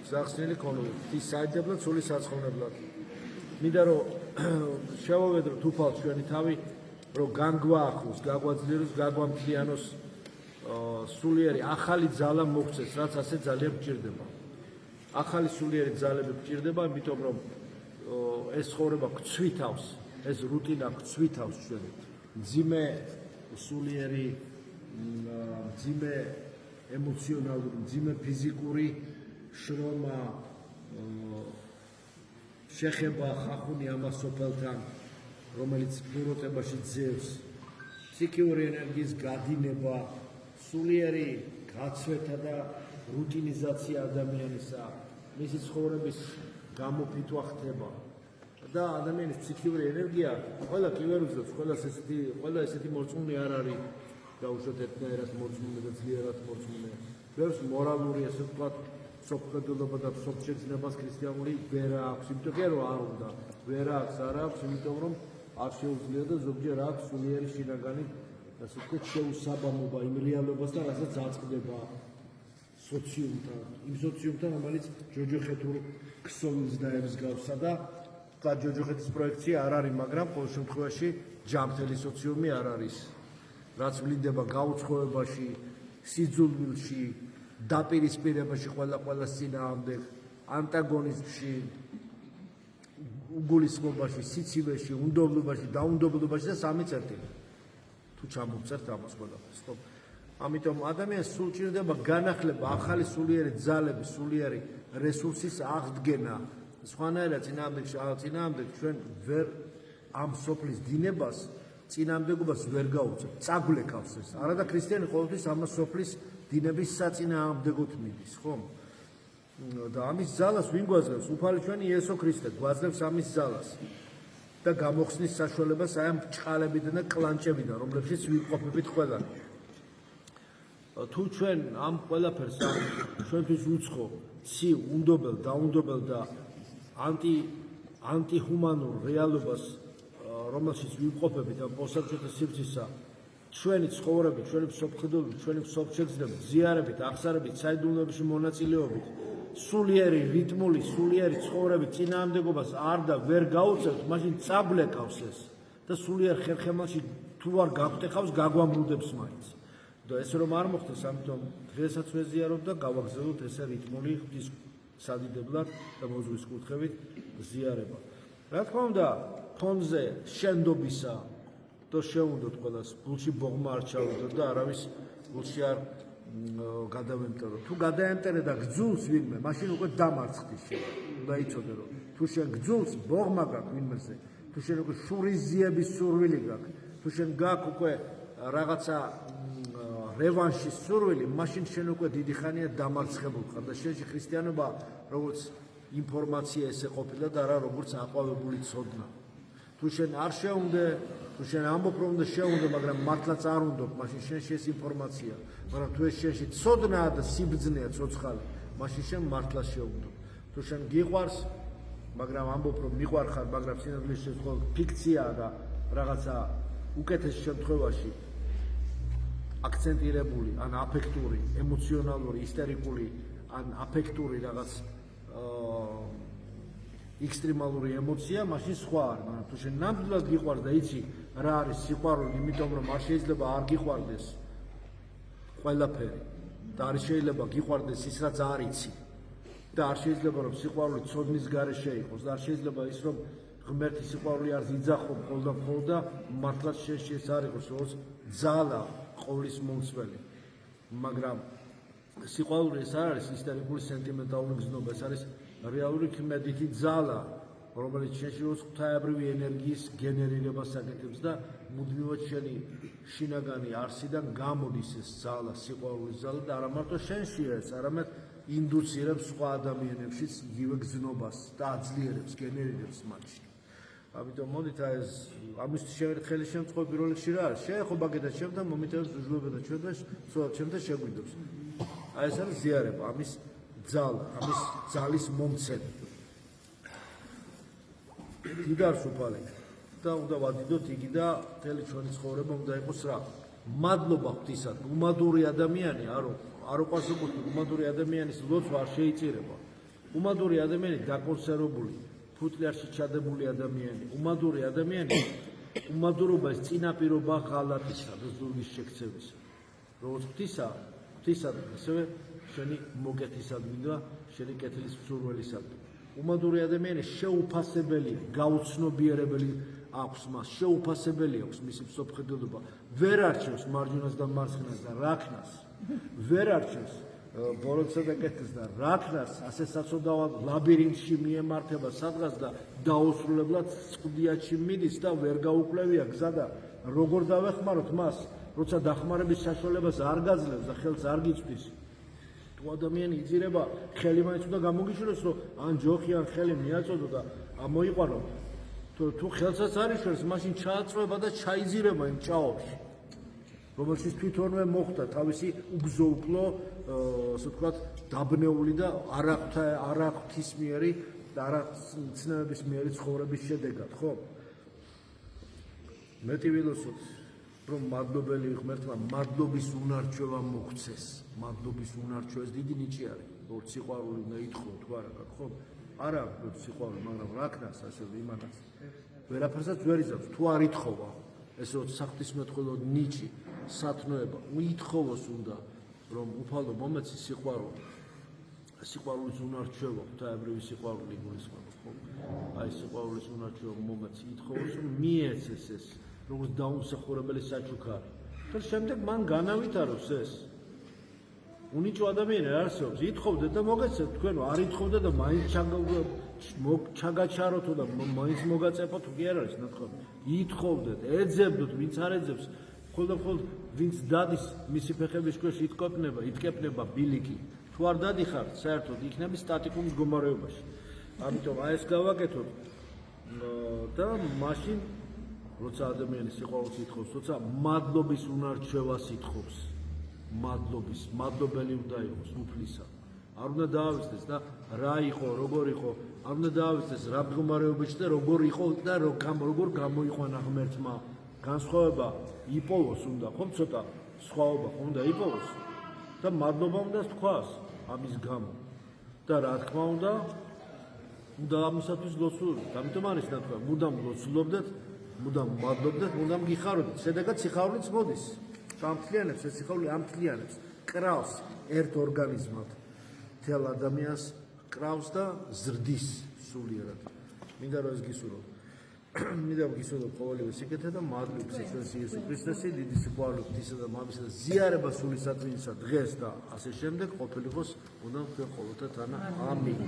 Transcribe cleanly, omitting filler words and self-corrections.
გზახსნილი ქონებით ის საერთებლად სული საცხოვნებლად მინდა რომ შევავედროთ უფალ ჩვენი თავი რომ განგვაახლოს გაგვაძლიეროს გაგვამთლიანოს სულიერი ახალი ძალა მოგცეს რაც ასე ძალიან გჭირდება ახალი სულიერი ძალები გჭირდება იმიტომ რომ ეს ცხოვრება გცვითავს ეს რუტინა გცვითავს ჩვენი მძიმე სულიერი მძიმე ემოციონალური მძიმე ფიზიკური შრომა შეხება ხახუნი ამას სოფელთან რომელიც ბუროტებაში ძევს ფსიქიური ენერგიის გადინება სულიერი გაცვეთა და რუტინიზაცია ადამიანისა მისი ცხოვრების გამოფიტვა ხდება და ადამიანის ფსიქიური ენერგია ყველა კი ვერ უძლებს ყველა ესეთი მორწმუნე არ არის დაუშვათ ერთნაირად მორწმუნე და ძლიერად მორწმუნე ბევრს მორალური ასე ვთქვათ სოფლმხედველობა და სოფშეგრძნებას ქრისტიანული ვერ აქვს იმიტომ რომ არ უნდა ვერ აქვს არ აქვს იმიტომ რომ არ შეუძლია და ზოგჯერ აქვს სულიერი შინაგანი ასე ვთქვათ შეუსაბამობა იმ რეალობასთან რასაც აწყდება სოციუმთან იმ სოციუმთან რომელიც ჯოჯოხეთურ ქსოვილს დაემსგავსა და ჯოჯოხეთის პროექცია არ არის მაგრამ ყოველ შემთხვევაში ჯანმრთელი სოციუმი არ არის რაც ვლინდება გაუცხოებაში სიძულვილში დაპირისპირებაში ყველას წინააღმდეგ ანტაგონიზმში უგულისხმობაში სიცივეში უნდობლობაში დაუნდობლობაში და სამი წერტილი თუ ჩამოვწერთ ამას ყველაფერს ხო ამიტომ ადამიანს სულ ჭირდება განახლება ახალი სულიერი ძალები სულიერი რესურსის აღდგენა სხვანაირად წინააღმდეგ ჩვენ ვერ ამ სოფლის დინებას წინააღმდეგობას ვერ გაუწევთ წაგვლეკავს ეს არადა ქრისტიანი ყოველთვის ამ სოფლის დინების საწინააღმდეგოდ მიდის ხო და ამის ძალას ვინ გვაძლევს უფალი ჩვენი იესო ქრისტე გვაძლევს ამის ძალას და გამოხსნის საშუალებას აი ამ ჭყალებიდან და კლანჭებიდან რომლებშიც ვიმყოფებით ყველანი თუ ჩვენ ამ ყველაფერს ჩვენთვის უცხო ცივ უნდობელ დაუნდობელ და ანტიჰუმანურ რეალობას რომელშიც ვიმყოფებით ამ პოსტსაბჭოთა სივრცისა ჩვენი ცხოვრებით, ჩვენი სოფლმხედველობით, ჩვენი სოფშეგრძნებით, ზიარებით, აღსარებით, საიდუმლოებაში მონაწილეობით, სულიერი რიტმული, სულიერი ცხოვრებით წინააღმდეგობას არ და ვერ გაუწევთ, მაშინ წაბლეკავს ეს და სულიერ ხერხემალში თუ არ გაგვტეხავს, გაგვამრუდებს მაინც. და ეს რომ არ მოხდეს, ამიტომ დღესაც ვეზიარობ და გავაგზავნოთ ესე რიტმული ღვთის სადიდებლად და მოზღვის კუთხებით ზიარება. რა თქმა უნდა, ფონზე შენდობისა და შეუნდოთ ყველას გულში ბოღმა არ ჩავიდოთ და არავის გულში არ გადავემტეროთ. თუ გადაემტერე და გძულს ვინმე, მაშინ უკვე დამარცხდი შენ. უნდა იცოდე რომ თუ შენ გძულს ბოღმა გაქვს ვინმეზე, თუ შენ უკვე შურიზიების სურვილი გაქვს, თუ შენ გაქვს უკვე რაღაცა რევანშის სურვილი, მაშინ შენ უკვე დიდი ხანია დამარცხებულ ხარ და შენში ქრისტიანობა როგორც ინფორმაცია ესე ყოფილა და არა როგორც აყვავებული ცოდნა. თუ შენ არ შეუნდე, თუ შენ ამბობ რომ უნდა შეუნდე, მაგრამ მართლაც არ უნდობ, მაშინ შენში ეს ინფორმაცია, მაგრამ თუ ეს შენში ცოდნაა და სიბრძნეა ცოცხალი, მაშინ შენ მართლა შეუნდობ. თუ შენ გიყვარს, მაგრამ ამბობ რომ მიყვარხარ, მაგრამ სინამდვილეში ეს მხოლოდ ფიქციაა და რაღაცა უკეთეს შემთხვევაში აქცენტირებული, ან აფექტური, ემოციონალური, ისტერიკული, ან აფექტური რაღაც ექსტრემალური ემოცია, მაშინ სხვა არის, მაგრამ თუ შენ ნამდვილად გიყვარს და იცი რა არის სიყვარული, იმიტომ რომ არ შეიძლება არ გიყვარდეს ყველაფერი და არ შეიძლება გიყვარდეს ის რაც არ იცი და არ შეიძლება რომ სიყვარული ცოდნის გარეშე იყოს და არ შეიძლება ის რომ ღმერთი სიყვარული არ იძახო მხოლოდ და მართლაც შენში ეს არ იყოს როგორც ძალა ყოვლის მომცველი, მაგრამ სიყვარული ეს არ არის ისტორიული სენტიმენტალური გზნობა, ეს არის რეალური ქმედითი ძალა, რომელიც შენში ღვთაებრივი ენერგიის გენერირებას აკეთებს და მუდმივად შენი შინაგანი არსიდან გამოდის ეს ძალა, სიყვარულის ძალა და არა მარტო შენშია ეს, არამედ ინდუცირებს სხვა ადამიანებშიც იგივე გზნობას და აძლიერებს, გენერირებს მათში. ამიტომ მოდით ეს ამისთვის შევერთხელი შემთხვევა პირველ რიგში რა არის? შეეხობა კიდე ჩემთან მომიტევებს უჟლებდა და ჩემთან შეგვიდობს. აი ეს არის ზიარება, ამის ძალა, ამის ძალის მომცემი. დიდარს უფალი და უნდა ვადიდოთ იგი და მთელი ჩვენი ცხოვრება უნდა იყოს რა? მადლობა ღვთისად, უმადური ადამიანი არ უყვარს უკუთვნილ, უმადური ადამიანის ლოცვა არ შეიწირება. უმადური ადამიანი დაკონსერვებული, ფუტლერში ჩადებული ადამიანი, უმადური ადამიანი უმადურობას წინაპირობა ღალატისა და ზურგის შექცევისა. როგორც ღვთისა, ასევე შენი მოკეთისადმი და შენი კეთილის მსურველისადმი. უმადური ადამიანი შეუფასებელია, გაუცნობიერებელი აქვს მას, შეუფასებელი აქვს მისი მსოფლმხედველობა, ვერ არჩევს მარჯვნას და მარცხნას და რაქნას, ვერ არჩევს ბოროტსა და კეთილს და რაქნას ასე საცოდავად ლაბირინთში მიემართება სადღაც და დაუსრულებლად წყდიათში მიდის და ვერ გაუკლევია გზა და როგორ დავეხმაროთ მას, როცა დახმარების საშუალებას არ გაძლევს და ხელს არ გიწვდის. თუ ადამიანი იძირება, ხელი მაინც უნდა გამოგიშუროს, რომ ან ჯოხი ან ხელი მიაწოდო და მოიყვანო. თუ ხელსაც არ იშურს, მაშინ ჩააწვება და ჩაიძირება იმ ჭაობში, რომელშიც თვითონვე მოხდა თავისი უგზო-უკლო, ასე ვთქვათ, დაბნეული და არაღვთისმიერი და არაცნებებისმიერი ცხოვრების შედეგად, ხო? მეტი ვილოსოთ, რომ მადლობელი ღმერთმა მადლობის უნარჩვევა მოგვცეს, მადლობის უნარჩვევას დიდი ნიჭი არის, რომ სიყვარული უნდა ითხოვ თუ არა, ხო? არა სიყვარული, მაგრამ რაქნას, ასე იმანაც. ვერაფერსაც ვერ იზამს, თუ არ ითხოვა, ესე რომ საღვთისმეტყველო ნიჭი, სათნოება, ითხოვოს უნდა, რომ უფალო მომეცი სიყვარულის უნარჩვევა, ღვთაებრივი სიყვარული იგულისხმება, ხო? აი სიყვარულის უნარჩვევა მომეცი, ითხოვოს, რომ მიეცეს ეს, როგორც დაუმსახურებელი საჩუქარი. და შემდეგ მან განავითაროს ეს. უნიჭო ადამიანი არ არსებობს, ითხოვდეთ და მოგეცეთ, თქვენო არ ითხოვდეთ და მაინც ჩაგაჩაროთო და მაინც მოგაწეფოთ, კი არ არის ნათქვამი. ითხოვდეთ, ეძებდოთ, ვინც არ ეძებს, ხოლმე ვინც დადის მისი ფეხების ქვეშ იტკეპნება ბილიკი. თუ არ დადიხართ, საერთოდ იქნები სტატიკურ მდგომარეობაში. ამიტომ აი ეს გავაკეთოთ და მაშინ როცა ადამიანი სიყვარულს ითხოვს, როცა მადლობის უნარჩვევას ითხოვს, მადლობელი უნდა იყოს უფლისა. არ უნდა დაავიწყდეს და რა იყო, როგორ იყო, არ უნდა დაავიწყდეს რა მდგომარეობაში და როგორ იყო და როგორ გამოიყვანა ღმერთმა. განსხვავება იპოვოს უნდა, ხო, ცოტა სხვაობა უნდა იპოვოს და მადლობა უნდა თქვას ამის გამო. და რა თქმა უნდა ამისათვის ლოცულობდეთ. ამიტომ არის ნათქვამი, მუდამ ლოცულობდეთ, მუდამ მადლობდეთ, მუდამ გიხარობდეთ. შედეგად სიხარულიც მოდის. ამთლიანებს, ეს სიხარული ამთლიანებს, კრავს ერთ ორგანიზმად. მთელ ადამიანს კრავს და ზრდის სულიერად. მინდა რომ ეს გისურვოთ. მინდა გისურვოთ ყოველივე სიკეთე და მადლობს ჩვენს იესო ქრისტესი, დიდი სიყვარული ღვთისა და მამისა და ზიარება სული საწმინდისა დღეს და ასე შემდეგ ყოფილიყოს უნდა თქვენ ყოველთა თანა. ამინ.